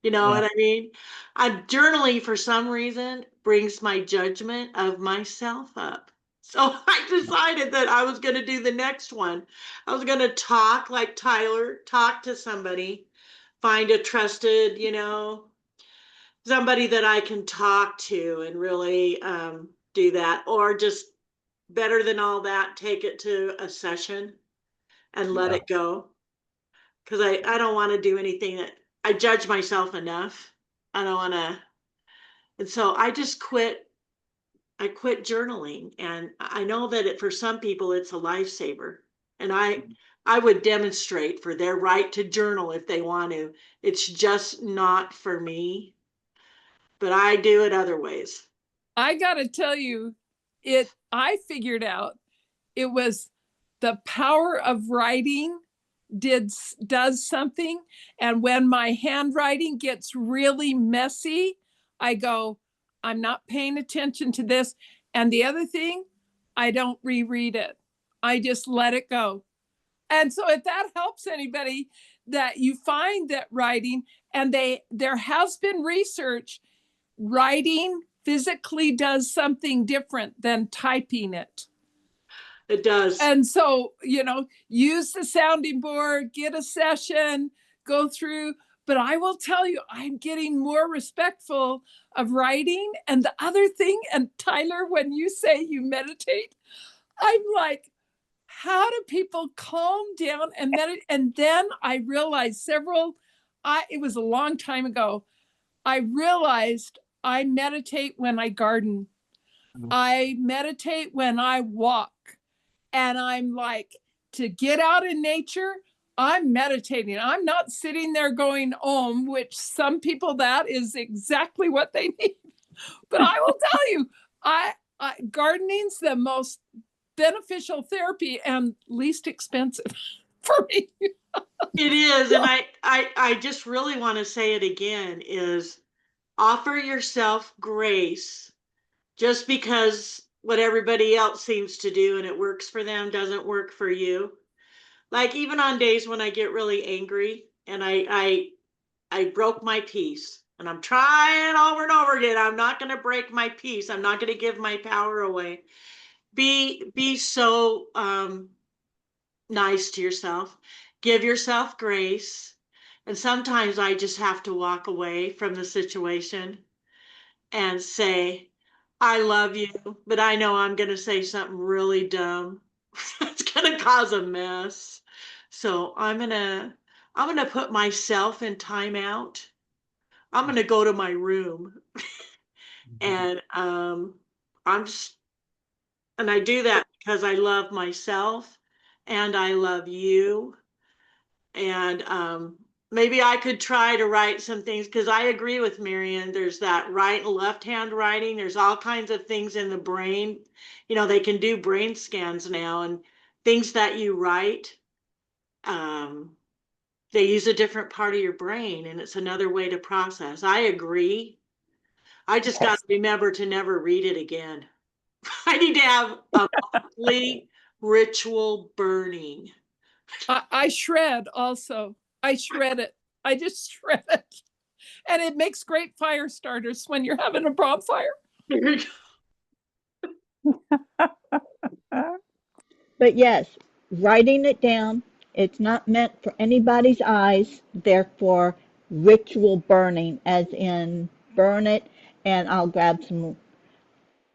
You know what I mean? I'm journaling, for some reason, brings my judgment of myself up. So I decided that I was going to do the next one. I was going to talk like Tyler, talk to somebody, find a trusted, somebody that I can talk to and really do that. Or just better than all that, take it to a session and let it go. Because I don't want to do anything that I judge myself enough. I don't want to. And so I just quit. I quit journaling. And I know that for some people, it's a lifesaver. And I would demonstrate for their right to journal if they want to. It's just not for me. But I do it other ways. I got to tell you, I figured out it was the power of writing does something. And when my handwriting gets really messy, I go, I'm not paying attention to this. And the other thing, I don't reread it. I just let it go. And so if that helps anybody, that you find that writing, and there has been research, writing physically does something different than typing it. It does. And so, use the sounding board, get a session, go through. But I will tell you, I'm getting more respectful of writing. And the other thing, and Tyler, when you say you meditate, I'm like, how do people calm down and meditate? And then I realized it was a long time ago, I realized I meditate when I garden. I meditate when I walk. And I'm like, to get out in nature, I'm meditating. I'm not sitting there going which some people, that is exactly what they need. But I will tell you, gardening's the most beneficial therapy and least expensive for me. It is, and I just really want to say it again, is offer yourself grace. Just because what everybody else seems to do and it works for them doesn't work for you. Like even on days when I get really angry and I broke my peace, and I'm trying over and over again, I'm not going to break my peace. I'm not going to give my power away. Be so nice to yourself. Give yourself grace. And sometimes I just have to walk away from the situation and say, I love you, but I know I'm going to say something really dumb. It's going to cause a mess. So I'm going to put myself in timeout. I'm going to go to my room and I'm just, and I do that because I love myself and I love you. And maybe I could try to write some things, because I agree with Marion. There's that right and left hand writing. There's all kinds of things in the brain. You know, they can do brain scans now, and things that you write, they use a different part of your brain, and it's another way to process. I agree. I just got to remember to never read it again. I need to have a monthly ritual burning. I shred also. I shred it. I just shred it. And it makes great fire starters when you're having a bonfire. But yes, writing it down, it's not meant for anybody's eyes, therefore ritual burning, as in burn it, and I'll grab some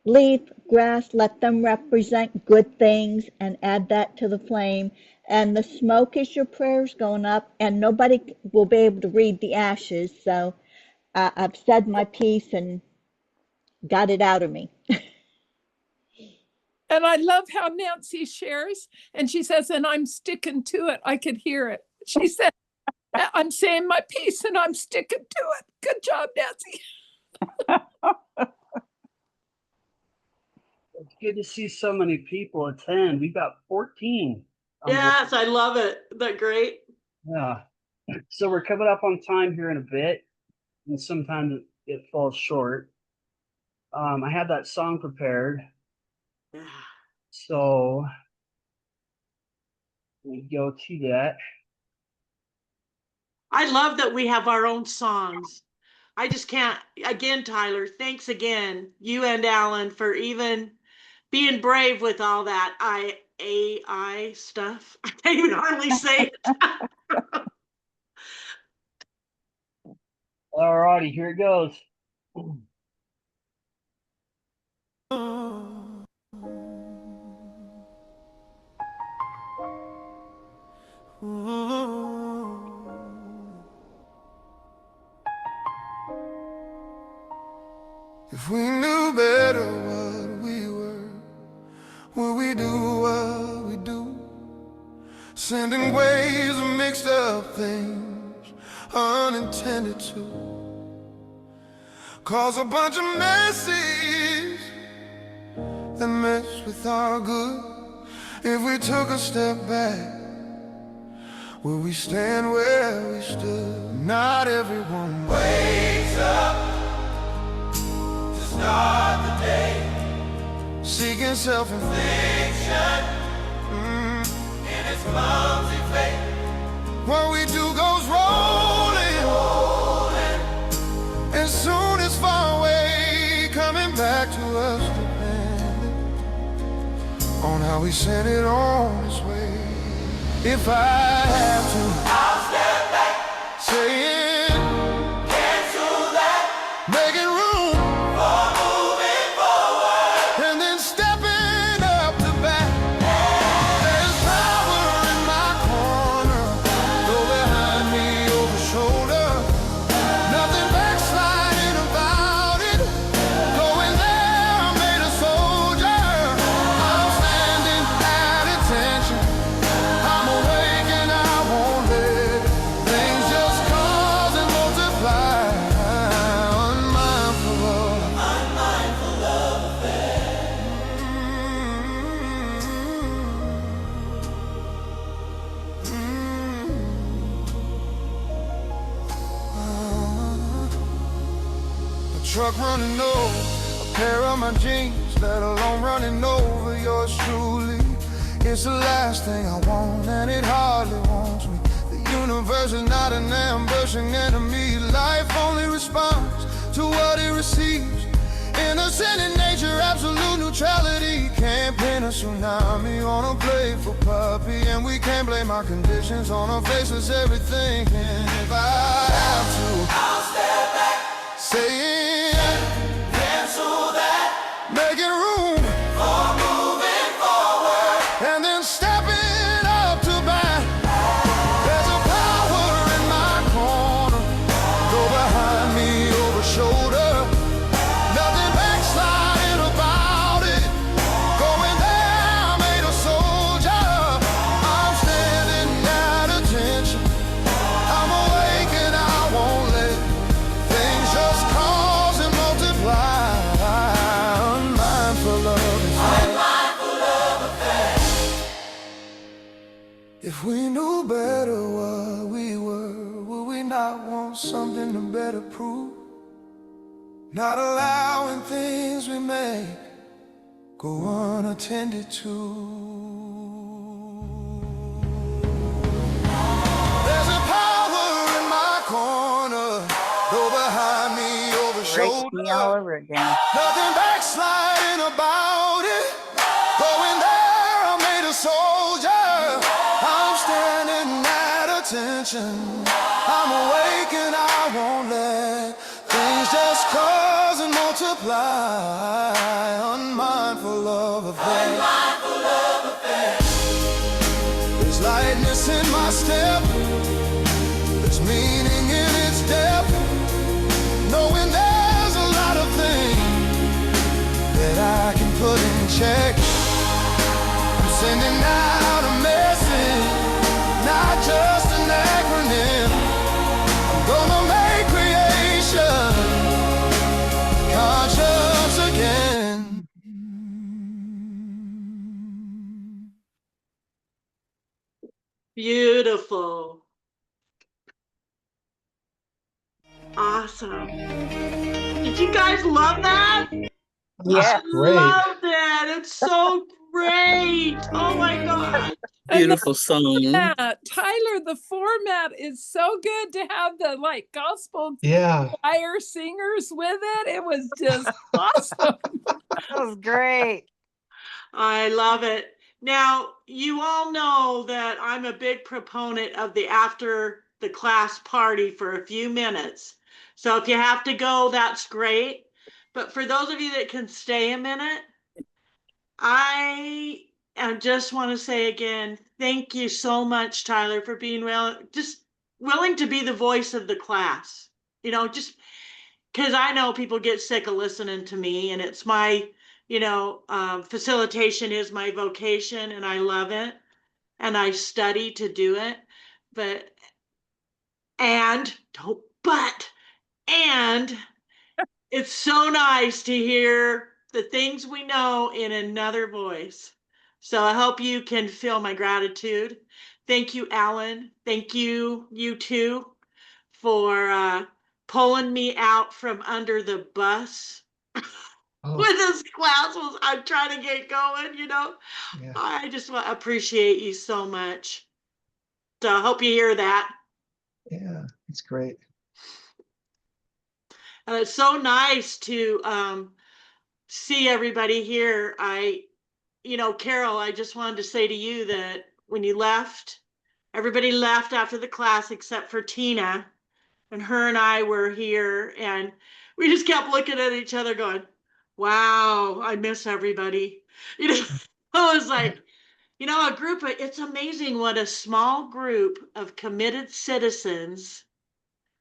leaf, grass, let them represent good things, and add that to the flame. And the smoke is your prayers going up, and nobody will be able to read the ashes. So I've said my piece and got it out of me. And I love how Nancy shares, and she says, and I'm sticking to it. I could hear it. She said, I'm saying my piece and I'm sticking to it. Good job, Nancy. It's good to see so many people attend. We've got 14. Yes, I love it. Isn't that great? Yeah. So we're coming up on time here in a bit, and sometimes it falls short. I had that song prepared. Yeah. So we go to that. I love that we have our own songs. I just can't, again, Tyler, thanks again, you and Alan, for even being brave with all that AI stuff. I can't even hardly say it. Alrighty, here it goes. If we knew better what we were, would we do what we do? Sending waves of mixed up things, unintended to cause a bunch of messes that mess with our good. If we took a step back, would we stand where we stood? Not everyone wakes up to start the day, seeking self-infliction in its clumsy fate. What we do goes rolling, as soon as far away, coming back to us, depending on how we sent it on its way. If I have to, I'll step back, saying cancel that, making room for moving forward, and then stepping up to bat. There's power in my corner, though behind me over shoulder. Nothing backsliding about it. Going there, I made a soldier. I'm standing at truck running over, a pair of my jeans, let alone running over yours truly. It's the last thing I want, and it hardly wants me. The universe is not an ambushing enemy. Life only responds to what it receives. Innocent in nature, absolute neutrality. Can't pin a tsunami on a playful puppy, and we can't blame our conditions on our faceless everything. And if I have to, I'll step back, saying, cancel that, making room for moving forward, and then stepping up to bat. There's a power in my corner, go behind me over shoulder. Nothing backsliding about it. Going there, I made a soldier. I'm standing at attention. I'm awake and I won't let things just cause and multiply. Unmindful of affairs. If we knew better what we were, would we not want something to better prove? Not allowing things we make go unattended to. There's a power in my corner, go behind me over Breaks shoulder. me all over again. Nothing backsliding about it. Going there, I made a soldier. I'm standing at attention. I'm awake and I won't let things just cause and multiply. Unmindful of affairs. There's lightness in my step. There's meaning in its depth. Knowing there's a lot of things that I can put in check. I'm sending out a message, not just an acronym. I'm gonna make creation conscious again. Beautiful. Awesome. Did you guys love that? Yeah. Great. Loved it. It's so great. Oh my God. Beautiful song. Yeah, Tyler, the format is so good to have the like gospel Yeah. choir singers with it. It was just awesome. That was great. I love it. Now, you all know that I'm a big proponent of the after the class party for a few minutes. So if you have to go, that's great. But for those of you that can stay a minute, I just want to say again, thank you so much, Tyler, for being just willing to be the voice of the class. You know, just because I know people get sick of listening to me, and it's my, facilitation is my vocation, and I love it, and I study to do it. But and it's so nice to hear the things we know in another voice. So I hope you can feel my gratitude. Thank you, Alan. Thank you, you two, for pulling me out from under the bus Oh, when this class was, I'm trying to get going, yeah. I just appreciate you so much. So I hope you hear that. Yeah. It's great. And it's so nice to see everybody here. Carol, I just wanted to say to you that when you left, everybody left after the class except for Tina, and her and I were here, and we just kept looking at each other going, wow, I miss everybody. I was like, it's amazing what a small group of committed citizens,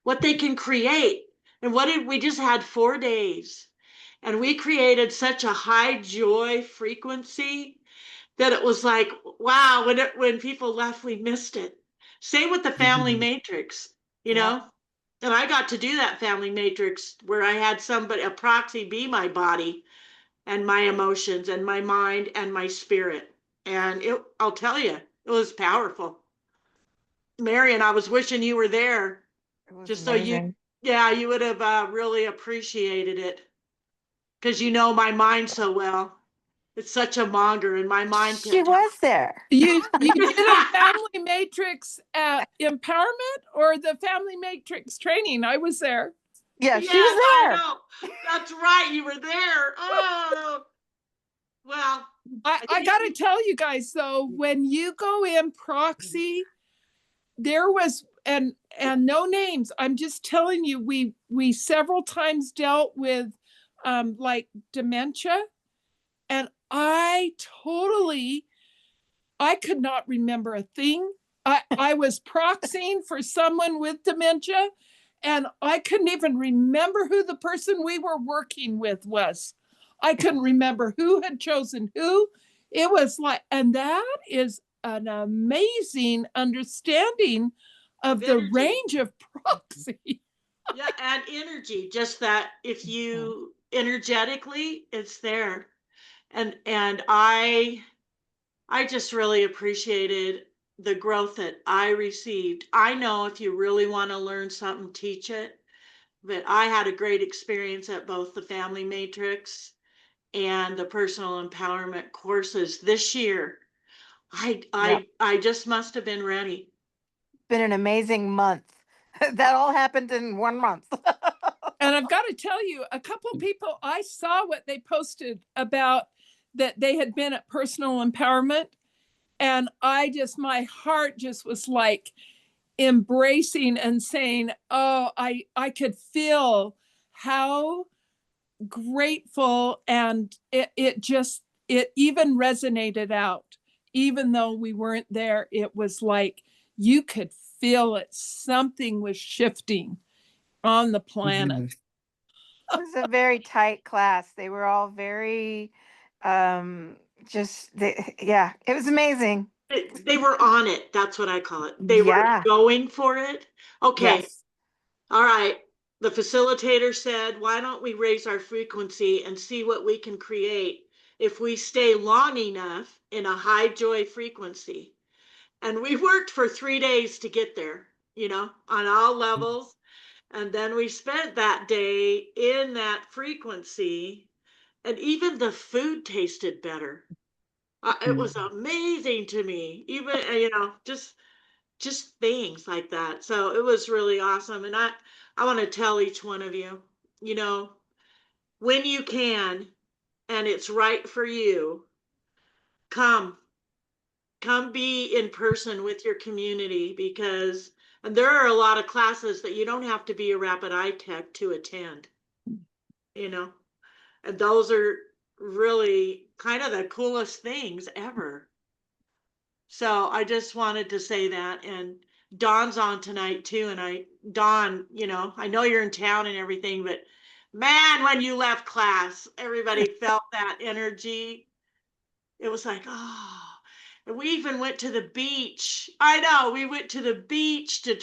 what they can create. And we just had 4 days, and we created such a high joy frequency that it was like, wow, when people left, we missed it. Same with the family matrix, Yeah. and I got to do that family matrix where I had a proxy be my body and my emotions and my mind and my spirit. And I'll tell you, it was powerful. Marion, I was wishing you were there It was just amazing. Yeah, you would have really appreciated it because you know my mind so well. It's such a monger, and my mind She kept. was there. You did a family matrix empowerment or the family matrix training. I was there. Yeah, Yes, she was I there. know. That's right. You were there. Oh, well. I got to tell you guys though, when you go in proxy, there was and no names. I'm just telling you, we several times dealt with like dementia, and I could not remember a thing. I was proxying for someone with dementia, and I couldn't even remember who the person we were working with was. I couldn't remember who had chosen who. It was like, and that is an amazing understanding of the Energy. range of proxy. Yeah, and energy. Just that if you energetically, it's there. And I just really appreciated the growth that I received. I know if you really want to learn something, teach it. But I had a great experience at both the Family Matrix and the personal empowerment courses this year. I just must have been ready. Been an amazing month. That all happened in 1 month. And I've got to tell you, a couple people, I saw what they posted about that they had been at personal empowerment. And my heart just was like embracing and saying, oh, I could feel how grateful, and it even resonated out. Even though we weren't there, it was like you could feel it. Something was shifting on the planet. It was a very tight class. They were all very yeah, it was amazing. They were on it. That's what I call it. They were Yeah. going for it. Okay. Yes. All right. The facilitator said, why don't we raise our frequency and see what we can create if we stay long enough in a high joy frequency? And we worked for 3 days to get there, on all levels. And then we spent that day in that frequency, and even the food tasted better. It was amazing to me, even, just things like that. So it was really awesome. And I want to tell each one of you, when you can, and it's right for you, come be in person with your community, because and there are a lot of classes that you don't have to be a rapid eye tech to attend, and those are really kind of the coolest things ever. So I just wanted to say that. And Dawn's on tonight too. And Dawn, I know you're in town and everything, but man, when you left class, everybody felt that energy. It was like, oh, and we even went to the beach. I know, we went to the beach to